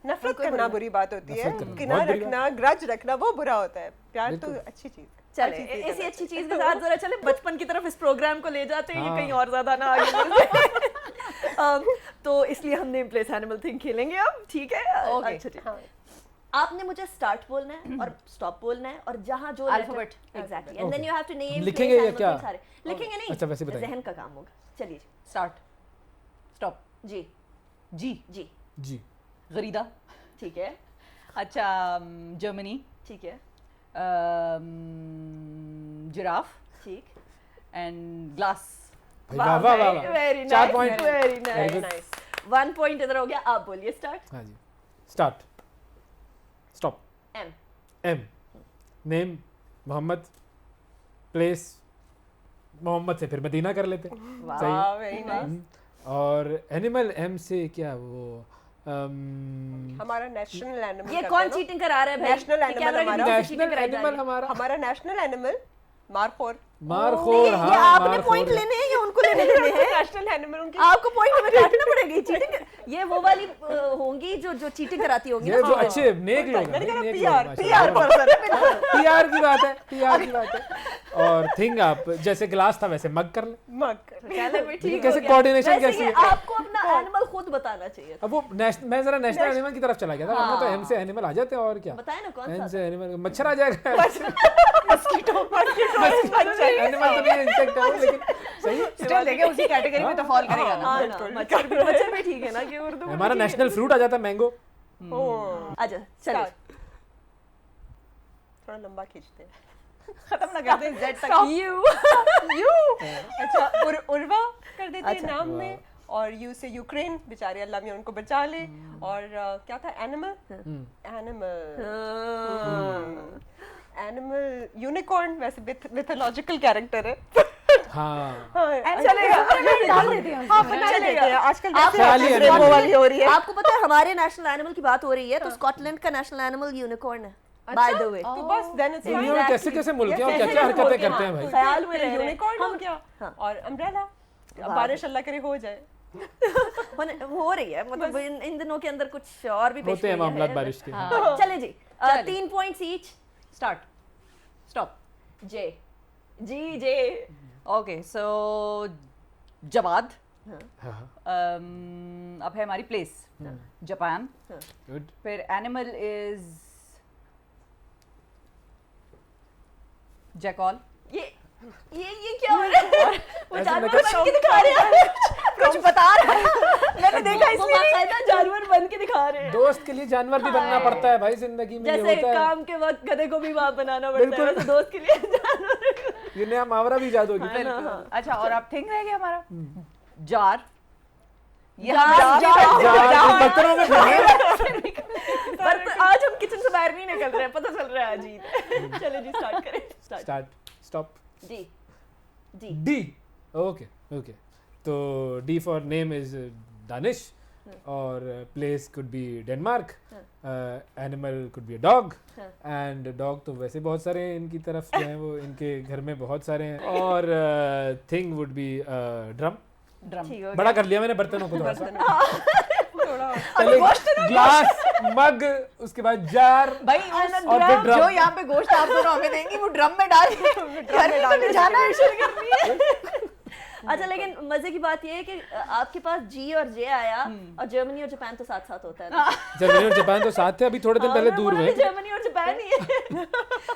नफरत करना बुरी बात होती है, नफरत करना किनार बहुत बुरी रखना, ग्रज रखना वो बुरा होता है। प्यार तो अच्छी चीज है। चले अच्छी चीज ऐसी है। अच्छी चीज के साथ जरा चले बचपन की तरफ इस प्रोग्राम को ले जाते हैं, ये हाँ। कहीं और ज्यादा ना आगे बढ़ जाए। तो इसलिए हम नेम प्लेस एनिमल थिंग खेलेंगे अब, ठीक है? Okay. अच्छा ठीक। हाँ। आपने मुझे स्टार्ट बोलना है और स्टॉप बोलना है और जहाँ जो Alphabet. Exactly, and then you have to name लिखेंगे या क्या? सारे लिखेंगे नहीं, अच्छा, वैसे बताइए। जहन का काम होगा। चलिए जी। स्टार्ट स्टॉप जी जी जी जी। गरीदा। ठीक है अच्छा जर्मनी। ठीक है जिराफ ठीक। And glass. भाई वाह वाह वाह वाह। Very 4 nice point. Very Very good. Nice. 1 point इधर हो गया। आप बोलिए स्टार्ट। हाँ जी। Start stop. M M name Mohammad, place Mohammad से फिर मदीना कर लेते। सही। वाह वेरी नाइस। और एनिमल एम से क्या वो हमारा नेशनल एनिमल ये कौन चीटिंग करा रहा है भाई? नेशनल ये कैमरा एनिमल के हमारा पीछे cheating नेशनल कराई जा रही एनिमल है। हमारा हमारा नेशनल एनिमल मारखोर। मारखोर। ये हाँ आपने मारखोर पॉइंट है। लेने हैं या उनको लेने देने हैं? नेशनल एनिमल उनकी आपको पॉइंट हमें काटना पड़ेगा। चीटिंग ये वो वाली होंगी जो चीटिंग कराती होंगी ये ना। जो अच्छे नेक लोग मैंने कहा हैं, PR PR पर्सन है बिल्कुल। पीआर की बात है, पीआर की बात है। और थिंग आप जैसे ग्लास था वैसे मग कर ले। मग चलो भी ठीक कैसे हो गया। coordination वैसे कैसी ये है? आपको अपना एनिमल खुद बताना चाहिए। अब वो मैं जरा नेशनल एनिमल की तरफ चला गया था, वरना तो एम से एनिमल आ जाते हैं और क्या। बताए ना कौन एन सा? से एनिमल मच्छर आ जाएगा। मस्कीटो एनिमल तो नहीं है, इंसेक्ट है वो, लेकिन सही। स्टिल देखिए उसी कैटेगरी में तो फॉल करेगा ना। हाँ ना, मच्छर भी ठीक है ना कि उर्दू में हमारा ठीक है। नेशनल फ्रूट आ जाता है मैंगो। अच्छा चलो थोड़ा लंबा खींचते हैं। खत्म ना कर दे जेड तक। यू अच्छा उर्वा कर देते हैं अच्छा। नाम में, और यू से यूक्रेन, बेचारे अल्लाह में उनको बचा ले। और क्या था एनिमल एनिमल यूनिकॉर्न, वैसे मिथोलॉजिकल कैरेक्टर है। हाँ चलेगा डाल देते हैं हाँ बना लेते हैं आजकल आप वैसे खाली रेनबो animal वाली हो रही है। आपको पता है हमारे नेशनल एनिमल की बात हो रही है तो स्कॉटलैंड का नेशनल एनिमल यूनिकॉर्न है बाय द वे। तो बस देन इट्स दुनिया में कैसे कैसे मुल्क हैं और क्या क्या हरकतें करते हैं भाई। ख्याल में रह रहे हैं। यूनिकॉर्न हो हम गया हाँ। और अम्ब्रेला, बारिश अल्लाह करे हो जाए। हो रही है मतलब इन दिनों के अंदर कुछ और भी पेश होते हैं गोइयां मामलात हैं। बारिश के। हाँ। चले जी चलिए। 3 points each. Start stop. J G J okay so Jawad. हाँ अब है हमारी प्लेस जापान। गुड। फिर एनिमल इज जैकॉल। ये क्या हो रहा है? वो ऐसे जानवर लगा- बन के दिखा रहे हैं कुछ बता रहे हैं। मैंने देखा इसलिए बाकायदा जानवर बन के दिखा रहे हैं। दोस्त के लिए जानवर भी बनना पड़ता है भाई, जिंदगी में ये जैसे होता है। काम के वक्त गधे को भी वहां बनाना पड़ता है बिल्कुल। वैसे दोस्त के लिए जानवर। ये नया मुहावरा भी याद होगी। बिल्कुल। अच्छा और अब थिंग रह गया हमारा जार। बर्तनों में खाने। पर आज हम किचन से बाहर नहीं निकल रहे हैं, पता चल रहा है अजीब। चले जी स्टार्ट करें। Start start stop. जी जी डी। ओके ओके, तो D for name is Danish और place could be Denmark, animal could be a dog, and dog तो वैसे बहुत सारे हैं इनकी तरफ जो हैं वो इनके घर में बहुत सारे हैं, और thing would be drum. Drum. ठीक हो बड़ा कर लिया मैंने बर्तनों को थोड़ा सा। थोड़ा पहले ग्लास, मग, उसके बाद जार, भाई और फिर ड्रम। जो यहाँ पे गोश्त आप दोनों हमें देंगी वो ड्रम में डाल के घर में तो ले जाना है, शेयर करनी है। अच्छा, लेकिन मजे की बात ये है कि आपके पास जी और जे आया और जर्मनी और जापान तो साथ साथ होता है ना। जर्मनी और जापान तो साथ थे, अभी थोड़े दिन पहले दूर हुए। जर्मनी और जापान ही है।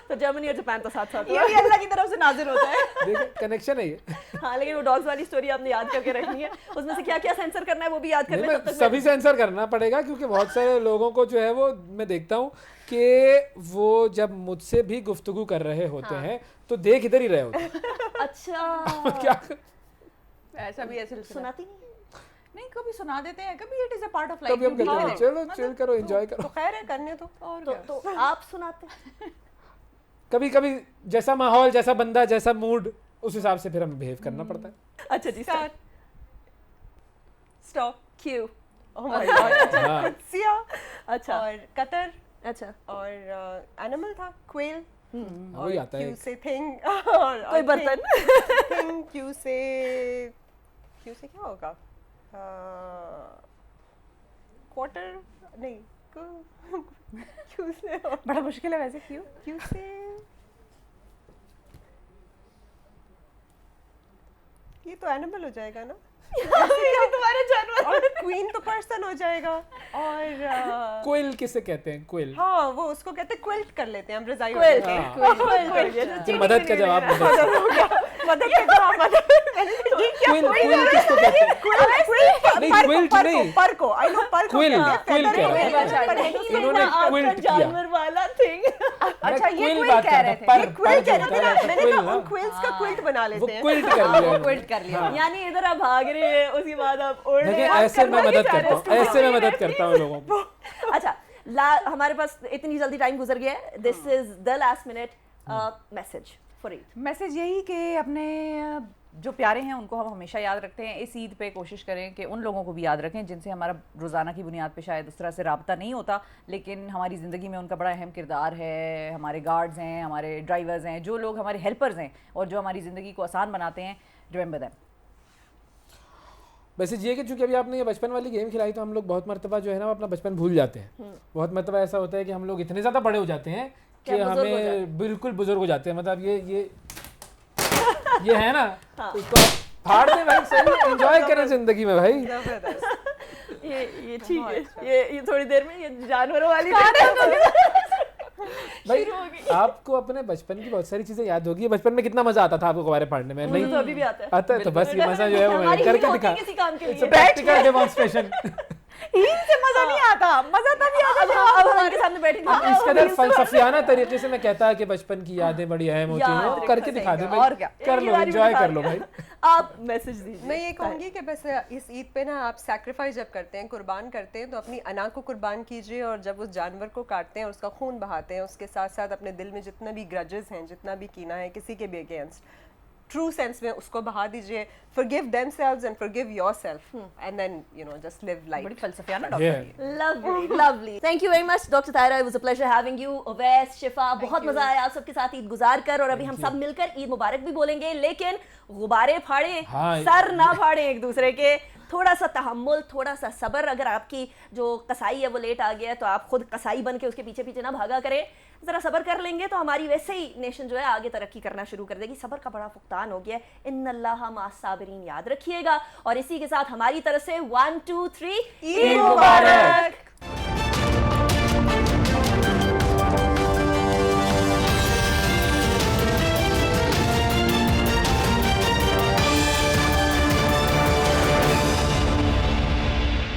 तो जर्मनी और जापान तो साथ साथ ये भी अल्लाह की तरफ से नाजिल होता है। देखो कनेक्शन है ये। हाँ, लेकिन वो डॉग्स वाली स्टोरी आपने याद करके रखनी है, उसमें से क्या क्या सेंसर करना है वो भी याद कर नहीं, लें। मैं सभी सेंसर करना पड़ेगा क्योंकि बहुत सारे लोगों को जो है वो मैं देखता हूँ कि वो जब मुझसे भी गुफ्तगू कर रहे होते हैं तो देख इधर ही रहे होते हैं। अच्छा, क्या ऐसा भी ऐसे सुनाती नहीं? नहीं, कभी सुना देते हैं, कभी it is a part of कभी हम कहते हैं लाइफ। चलो चिल करो, एंजॉय तो करो। खैर है, करने तो और क्या। तो आप सुनाते हैं? कभी कभी जैसा माहौल, जैसा बंदा, जैसा मूड, उस हिसाब से फिर हमें बिहेव करना पड़ता है। अच्छा जी, start, stop, Q. Oh my god, हाँ। कुत्सिया, अच्छा, और कतर, अच्छा, और एनिमल था क्वेल, वही आता है क्यू से थिंग, और कोई बर्तन। थिंग, क्यू से क्या होगा, क्वार्टर नहीं, क्यू से बड़ा मुश्किल है वैसे। क्यू से ये तो एनिमल हो जाएगा ना, ये तुम्हारे जानवर। और क्वीन तो पर्सन हो जाएगा, और कोयल किसे कहते हैं? कोयल। हाँ वो उसको कहते हैं, क्विल्ट कर लेते हैं हम, रजाई क्विल, ओढ़ के। तो मदद का जवाब मदद के जवाब, क्विल किसको कहते हैं? नहीं, क्विल्ट नहीं। पर को आई नो, पर को क्विल, कहते हैं, क्विल feather कह रहा है, था। पर नहीं। इन्होंने क्विल्ट किया। जानवर वाला थिंग। अच्छा, ये क्विल क्विल बात कह कर रहे रहा थे। था, ये क्विल्ट कह रहे थे ना, मैंने क्विल कहा ना। उन क्विल्स का क्विल्ट बना वो लेते हैं। क्विल्ट कर लिया वो इन्होंने। क्विल्ट कर लिया। यानी इधर आप भाग रहे हैं, उसके बाद आप उड़ रहे देखिए हैं। ऐसे मैं मदद करता हूँ, ऐसे मैं मदद करता हूँ लोगों को। अच्छा, हमारे पास इतनी जल्दी टाइम गुजर गया है। This is the last minute message for Eid. Message यही कि अपने जो प्यारे हैं उनको हम हमेशा याद रखते हैं। इस ईद पे कोशिश करें कि उन लोगों को भी याद रखें जिनसे हमारा रोज़ाना की बुनियाद पे शायद उस तरह से रब्ता नहीं होता, लेकिन हमारी ज़िंदगी में उनका बड़ा अहम किरदार है। हमारे गार्ड्स हैं, हमारे ड्राइवर्स हैं, जो लोग हमारे हेल्पर्स हैं और जो हमारी ज़िंदगी को आसान बनाते हैं, रिमेंबर दैम। वैसे ये कि चूंकि अभी आपने ये बचपन वाली गेम खिलाई तो हम लोग बहुत मर्तबा जो है ना अपना बचपन भूल जाते हैं। बहुत मर्तबा ऐसा होता है कि हम लोग इतने ज़्यादा बड़े हो जाते हैं कि क्या बुजुर्ग हो जाते हमें बिल्कुल बुजुर्ग हो जाते हैं। मतलब ये है ना, तो इसको फाड़ दे भाई, सही एंजॉय करें जिंदगी में भाई। ये ठीक है। ये थोड़ी देर में ये जानवरों वाली भाई आपको अपने बचपन की बहुत सारी चीजें याद होगी। बचपन में कितना मजा आता था आपको कबारे फाड़ने में? मुझे नहीं तो अभी भी आता है। आता है तो बस ये मजा जो है वो मैंने हमारी करके हीरो होती दिखा। है किसी काम के इट्स अ लिए। Practical demonstration. ईद से मज़ा नहीं आता, मज़ा तभी आता अब जब अब आप उनके सामने बैठे थे। इस कदर फलसफियाना तरीके से मैं कहता है कि बचपन की यादें बड़ी अहम होती हैं, याद वो करके रखो, दिखा दे और भाई, क्या। कर लो, एंजॉय कर लो भाई। आप मैसेज दीजिए। मैं ये कहूँगी कि बस इस ईद पे ना आप सैक्रिफाइस जब करते हैं, कुर्बान करते हैं, तो अपनी अना को कुर्बान कीजिए, और जब उस जानवर को काटते हैं और उसका खून बहाते हैं, उसके साथ साथ अपने दिल में जितना भी ग्रजेस हैं, जितना भी कीना है किसी के भी अगेंस्ट, ट्रू सेंस में उसको बहा दीजिए। Forgive themselves and forgive yourself, and then you know just live बड़ी लाइफ। फलसफियाना Yeah. Doctor. Lovely, lovely. Thank you very much, Dr. Taira. It was a pleasure having you. Uwais, शिफा, बहुत मजा आया आप सबके साथ ईद गुजार कर, और अभी हम सब मिलकर ईद मुबारक भी बोलेंगे, लेकिन गुब्बारे फाड़े, हाँ। सर ना फाड़े एक दूसरे के। थोड़ा सा तहम्मुल, थोड़ा सा सब्र। अगर आपकी जो कसाई है वो लेट आ गया है तो आप खुद कसाई बन के उसके पीछे पीछे ना भागा करें। ज़रा सब्र कर लेंगे तो हमारी वैसे ही नेशन जो है आगे तरक्की करना शुरू कर देगी। सब्र का बड़ा फुकतान हो गया है। इन्नल्लाह मास साबिरीन याद रखिएगा। और इसी के साथ हमारी तरफ से 1 2 3 ईद मुबारक।